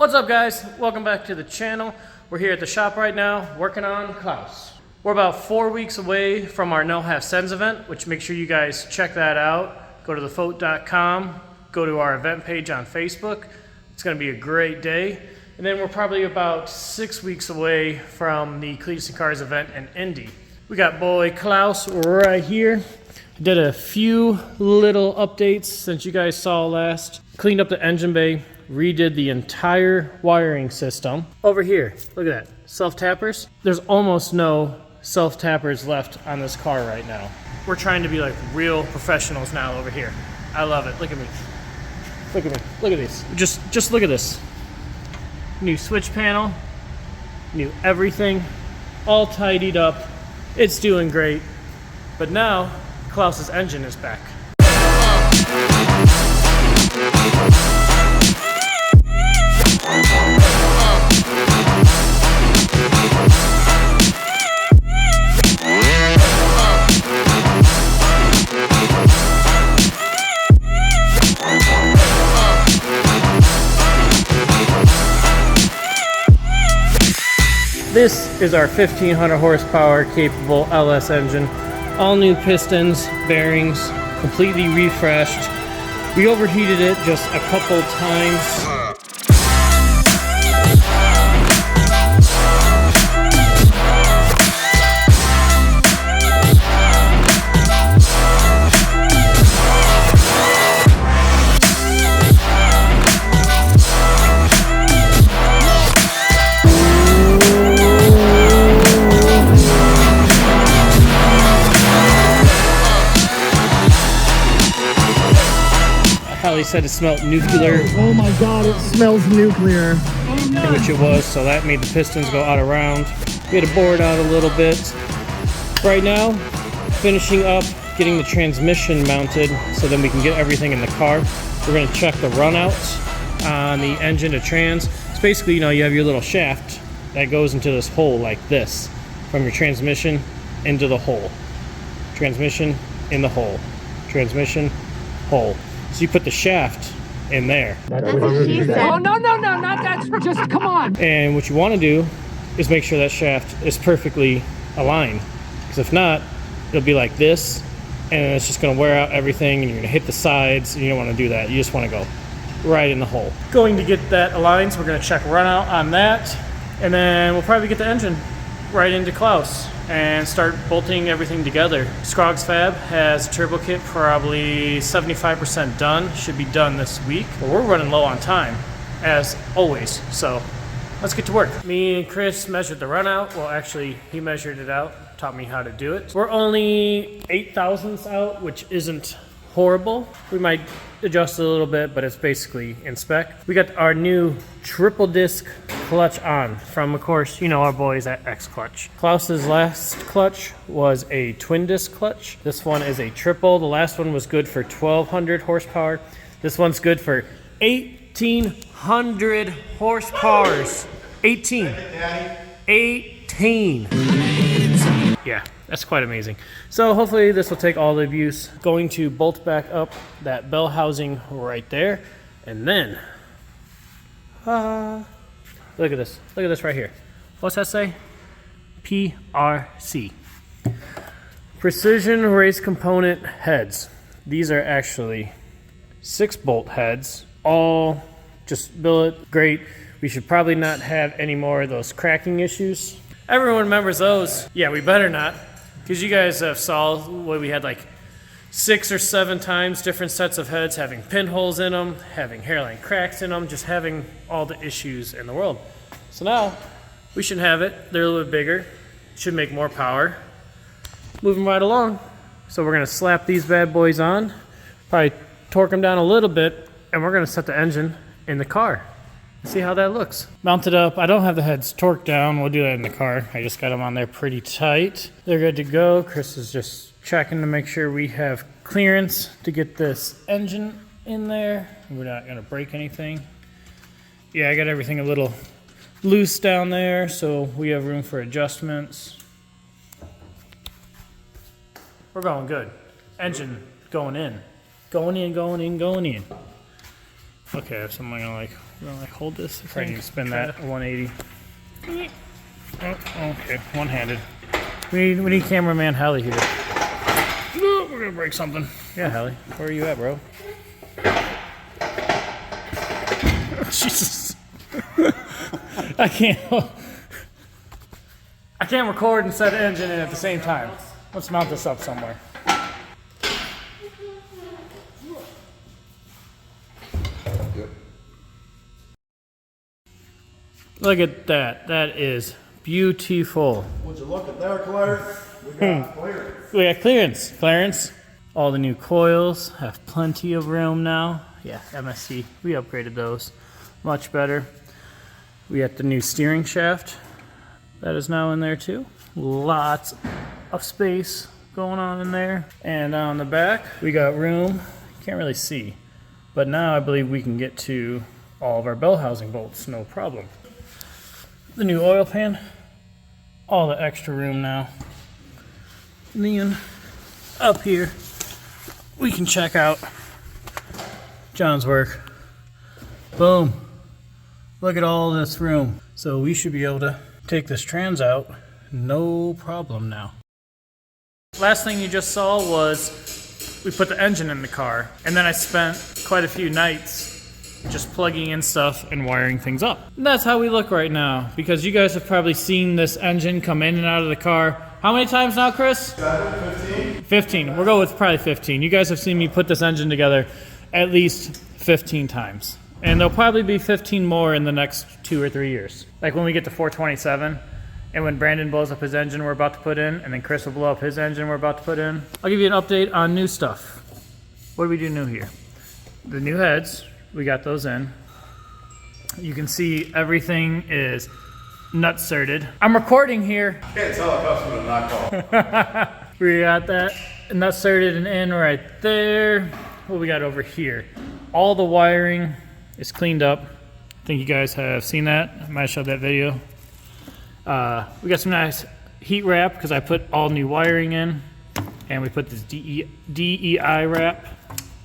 What's up, guys? Welcome back to the channel. We're here at the shop right now working on Klaus. We're about 4 weeks away from our No Half Sends event, which make sure you guys check that out. Go to thefoat.com, go to our event page on Facebook. It's going to be a great day. And then we're probably about 6 weeks away from the Cleetus and Cars event in Indy. We got boy Klaus right here. Did a few little updates since you guys saw last. Cleaned up the engine bay, redid the entire wiring system. Over here, look at that, self-tappers. There's almost no self-tappers left on this car right now. We're trying to be like real professionals now over here. I love it, look at me. Look at me, look at this. Just look at this. New switch panel, new everything, all tidied up. It's doing great. But now, Klaus's engine is back. This is our 1500 horsepower capable LS engine. All new pistons, bearings, completely refreshed. We overheated it just a couple times. He said it smelled nuclear. Oh my god, it smells nuclear. Which it was, so that made the pistons go out of round. We had to bore it out a little bit. Right now, finishing up getting the transmission mounted so then we can get everything in the car. We're going to check the runouts on the engine to trans. It's basically, you know, you have your little shaft that goes into this hole like this from your transmission into the hole. Transmission in the hole. Transmission, hole. So you put the shaft in there. That's what she said. Oh, no, not that. Just come on. And what you want to do is make sure that shaft is perfectly aligned. Because if not, it'll be like this, and it's just going to wear out everything, and you're going to hit the sides, and you don't want to do that. You just want to go right in the hole. Going to get that aligned, so we're going to check run out on that, and then we'll probably get the engine right into Klaus and start bolting everything together. Scroggs Fab has a turbo kit probably 75% done. Should be done this week. But we're running low on time, as always. So let's get to work. Me and Chris measured the run out. Well, actually, he measured it out, taught me how to do it. We're only 8 thousandths out, which isn't horrible. We might adjust it a little bit, but it's basically in spec. We got our new triple disc clutch on from, of course, you know, our boys at X Clutch. Klaus's last clutch was a twin disc clutch. This one is a triple. The last one was good for 1200 horsepower. This one's good for 1800 horsepower. 18. Yeah, that's quite amazing. So hopefully this will take all the abuse. Going to bolt back up that bell housing right there. And then, look at this. Look at this right here. What's that say? PRC. Precision Race Component Heads. These are actually 6-bolt heads. All just billet. Great. We should probably not have any more of those cracking issues. Everyone remembers those. Yeah, we better not. Because you guys have saw what we had like 6 or 7 times different sets of heads having pinholes in them, having hairline cracks in them, just having all the issues in the world. So now we should have it. They're a little bit bigger. Should make more power. Moving right along. So we're going to slap these bad boys on, probably torque them down a little bit, and we're going to set the engine in the car. See how that looks. Mounted up. I don't have the heads torqued down. We'll do that in the car. I just got them on there pretty tight. They're good to go. Chris is just checking to make sure we have clearance to get this engine in there. We're not going to break anything. Yeah, I got everything a little loose down there, so we have room for adjustments. We're going good. Engine going in. Going in, going in, going in. Okay, if someone gonna hold this, if I need to spin that 180. Oh, okay, one-handed. We need cameraman Hallie here. Oh, we're gonna break something. Yeah, Hallie, where are you at, bro? Jesus. I can't record and set the engine in at the same time. Let's mount this up somewhere. Look at that. That is beautiful. Would you look at there, Clarence? We got clearance. We got clearance. Clarence. All the new coils have plenty of room now. Yeah, MSC. We upgraded those. Much better. We got the new steering shaft. That is now in there too. Lots of space going on in there. And on the back, we got room. Can't really see. But now I believe we can get to all of our bell housing bolts, no problem. The new oil pan. All the extra room now. And then up here, we can check out John's work. Boom. Look at all this room. So we should be able to take this trans out, no problem now. Last thing you just saw was we put the engine in the car, and then I spent quite a few nights just plugging in stuff and wiring things up. And that's how we look right now, because you guys have probably seen this engine come in and out of the car. How many times now, Chris? 15. 15. We'll go with probably 15. You guys have seen me put this engine together at least 15 times. And there'll probably be 15 more in the next 2 or 3 years. Like when we get to 427, and when Brandon blows up his engine we're about to put in, and then Chris will blow up his engine we're about to put in. I'll give you an update on new stuff. What do we do new here? The new heads, we got those in. You can see everything is nut-certed. I'm recording here. Can't tell a customer to knock off. We got that nut-certed and in right there. What we got over here? All the wiring is cleaned up. I think you guys have seen that. I might have showed that video. We got some nice heat wrap because I put all new wiring in, and we put this DEI wrap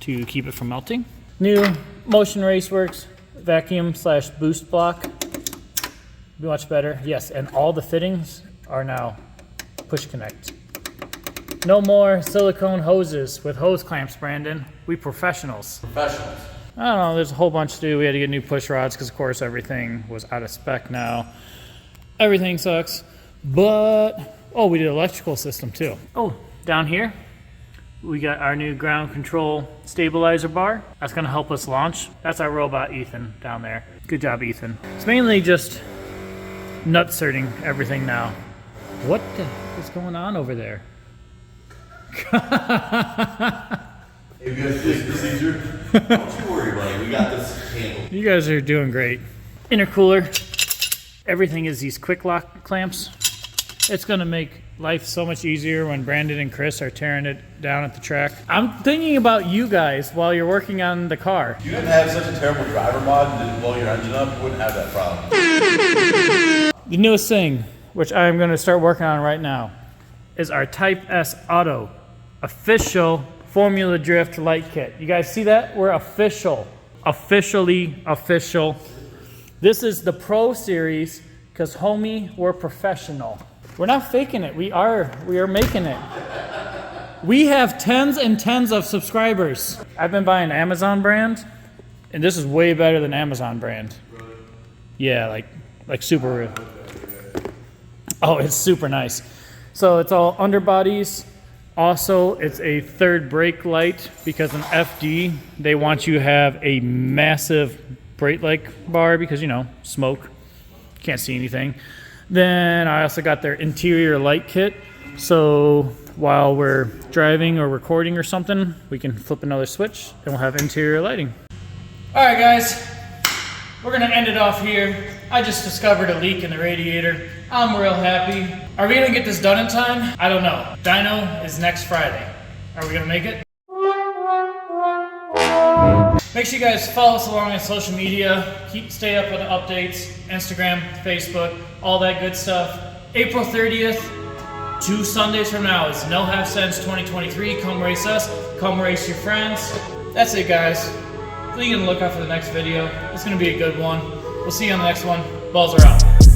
to keep it from melting. New Motion Raceworks vacuum/boost block. Be much better. Yes, and all the fittings are now push connect. No more silicone hoses with hose clamps, Brandon. We professionals. Professionals. I don't know, there's a whole bunch to do. We had to get new push rods because, of course, everything was out of spec now. Everything sucks. But, oh, we did electrical system too. Oh, down here, we got our new ground control stabilizer bar. That's going to help us launch. That's our robot, Ethan, down there. Good job, Ethan. It's mainly just nut-certing everything now. What the heck is going on over there? Hey, you guys this procedure? Don't you worry about it. We got this handled. You guys are doing great. Intercooler. Everything is these quick lock clamps. It's gonna make life so much easier when Brandon and Chris are tearing it down at the track. I'm thinking about you guys while you're working on the car. If you didn't have such a terrible driver mod and didn't blow your engine up, you wouldn't have that problem. The newest thing, which I'm gonna start working on right now, is our Type S Auto official Formula Drift light kit. You guys see that? We're official. Officially official. This is the Pro Series because, homie, we're professional. We're not faking it. We are making it. We have tens and tens of subscribers. I've been buying Amazon brand, and this is way better than Amazon brand. Yeah, like super. Oh, it's super nice. So it's all underbodies. Also, it's a third brake light because in FD, they want you to have a massive brake light bar because, you know, smoke, can't see anything. Then I also got their interior light kit. So while we're driving or recording or something, we can flip another switch and we'll have interior lighting. All right, guys, we're gonna end it off here. I just discovered a leak in the radiator. I'm real happy. Are we gonna get this done in time? I don't know. Dyno is next Friday. Are we gonna make it? Make sure you guys follow us along on social media. Stay up with the updates. Instagram, Facebook, all that good stuff. April 30th, 2 Sundays from now is No Half Cents 2023. Come race us. Come race your friends. That's it, guys. be on the lookout for the next video. It's going to be a good one. We'll see you on the next one. Balls are out.